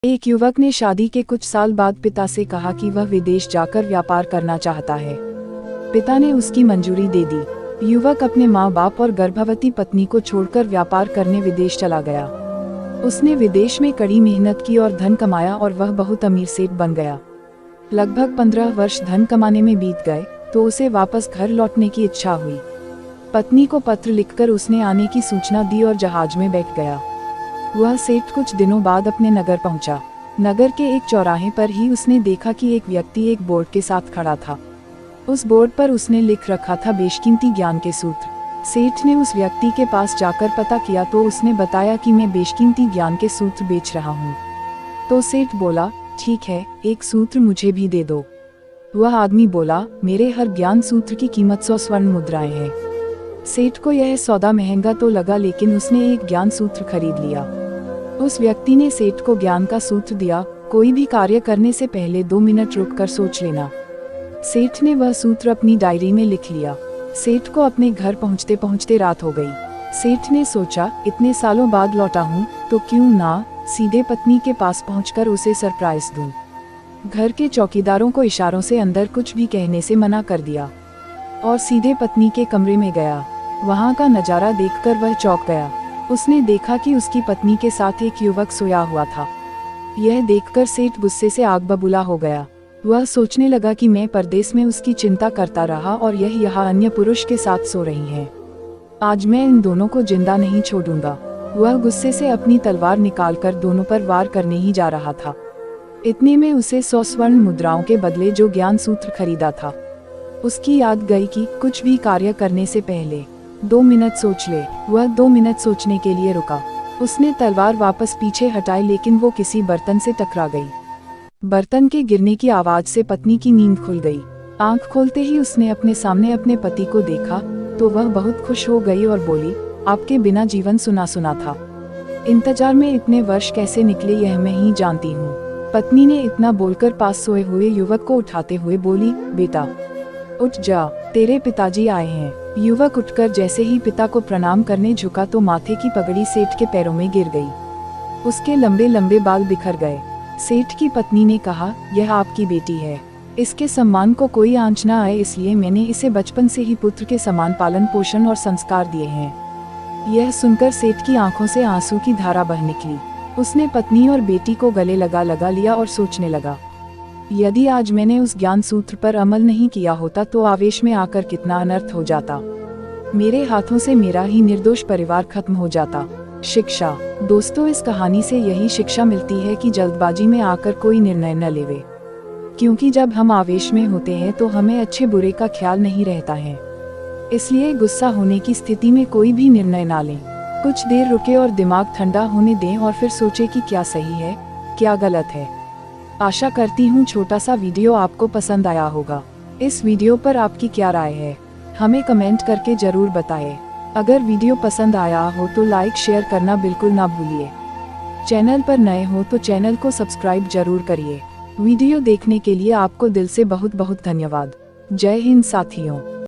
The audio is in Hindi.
एक युवक ने शादी के कुछ साल बाद पिता से कहा कि वह विदेश जाकर व्यापार करना चाहता है। पिता ने उसकी मंजूरी दे दी। युवक अपने माँ बाप और गर्भवती पत्नी को छोड़कर व्यापार करने विदेश चला गया। उसने विदेश में कड़ी मेहनत की और धन कमाया और वह बहुत अमीर सेठ बन गया। लगभग 15 वर्ष धन कमाने में बीत गए तो उसे वापस घर लौटने की इच्छा हुई। पत्नी को पत्र लिखकर उसने आने की सूचना दी और जहाज में बैठ गया। वह सेठ कुछ दिनों बाद अपने नगर पहुंचा। नगर के एक चौराहे पर ही उसने देखा कि एक व्यक्ति एक बोर्ड के साथ खड़ा था। उस बोर्ड पर उसने लिख रखा था बेशकीमती ज्ञान के सूत्र। सेठ ने उस व्यक्ति के पास जाकर पता किया तो उसने बताया कि मैं बेशकीमती ज्ञान के सूत्र बेच रहा हूँ। तो सेठ बोला, ठीक है, एक सूत्र मुझे भी दे दो। वह आदमी बोला, मेरे हर ज्ञान सूत्र की कीमत 100 स्वर्ण मुद्राएं हैं। सेठ को यह सौदा महंगा तो लगा, लेकिन उसने एक ज्ञान सूत्र खरीद लिया। उस व्यक्ति ने सेठ को ज्ञान का सूत्र दिया, कोई भी कार्य करने से पहले 2 मिनट रुककर सोच लेना। सेठ ने वह सूत्र अपनी डायरी में लिख लिया। सेठ को अपने घर पहुंचते पहुंचते रात हो गई। सेठ ने सोचा, इतने सालों बाद लौटा हूं तो क्यों ना सीधे पत्नी के पास पहुंचकर उसे सरप्राइज दूं। घर के चौकीदारों को इशारों से अंदर कुछ भी कहने से मना कर दिया और सीधे पत्नी के कमरे में गया। वहां का नजारा देखकर वह चौंक गया। उसने देखा कि उसकी पत्नी के साथ एक युवक सोया हुआ था। यह देखकर सेठ गुस्से से आग बबूला हो गया। वह सोचने लगा कि मैं परदेश में उसकी चिंता करता रहा और यह यहाँ अन्य पुरुष के साथ सो रही है। आज मैं इन दोनों को जिंदा नहीं छोड़ूंगा। वह गुस्से से अपनी तलवार निकालकर दोनों पर वार करने ही जा रहा था। इतने में उसे 100 स्वर्ण मुद्राओं के बदले जो ज्ञान सूत्र खरीदा था उसकी याद गई कि कुछ भी कार्य करने से पहले 2 मिनट सोच ले। वह 2 मिनट सोचने के लिए रुका। उसने तलवार वापस पीछे हटाई, लेकिन वो किसी बर्तन से टकरा गई। बर्तन के गिरने की आवाज से पत्नी की नींद खुल गई। आंख खोलते ही उसने अपने सामने अपने पति को देखा तो वह बहुत खुश हो गई और बोली, आपके बिना जीवन सुना सुना था। इंतजार में इतने वर्ष कैसे निकले यह मैं ही जानती हूँ। पत्नी ने इतना बोलकर पास सोए हुए युवक को उठाते हुए बोली, बेटा उठ जा, तेरे पिताजी आए हैं। युवक उठकर जैसे ही पिता को प्रणाम करने झुका तो माथे की पगड़ी सेठ के पैरों में गिर गई। उसके लंबे लंबे बाल बिखर गए। सेठ की पत्नी ने कहा, यह आपकी बेटी है, इसके सम्मान को कोई आंच न आए, इसलिए मैंने इसे बचपन से ही पुत्र के समान पालन पोषण और संस्कार दिए हैं। यह सुनकर सेठ की आंखों से आंसू की धारा बह निकली। उसने पत्नी और बेटी को गले लगा लिया और सोचने लगा, यदि आज मैंने उस ज्ञान सूत्र पर अमल नहीं किया होता तो आवेश में आकर कितना अनर्थ हो जाता। मेरे हाथों से मेरा ही निर्दोष परिवार खत्म हो जाता। शिक्षा। दोस्तों, इस कहानी से यही शिक्षा मिलती है कि जल्दबाजी में आकर कोई निर्णय न लेवे, क्योंकि जब हम आवेश में होते हैं तो हमें अच्छे बुरे का ख्याल नहीं रहता है। इसलिए गुस्सा होने की स्थिति में कोई भी निर्णय ना लें। कुछ देर रुके और दिमाग ठंडा होने दें और फिर सोचें कि क्या सही है, क्या गलत है। आशा करती हूँ छोटा सा वीडियो आपको पसंद आया होगा। इस वीडियो पर आपकी क्या राय है, हमें कमेंट करके जरूर बताएं। अगर वीडियो पसंद आया हो तो लाइक शेयर करना बिल्कुल ना भूलिए। चैनल पर नए हो तो चैनल को सब्सक्राइब जरूर करिए। वीडियो देखने के लिए आपको दिल से बहुत बहुत धन्यवाद। जय हिंद साथियों।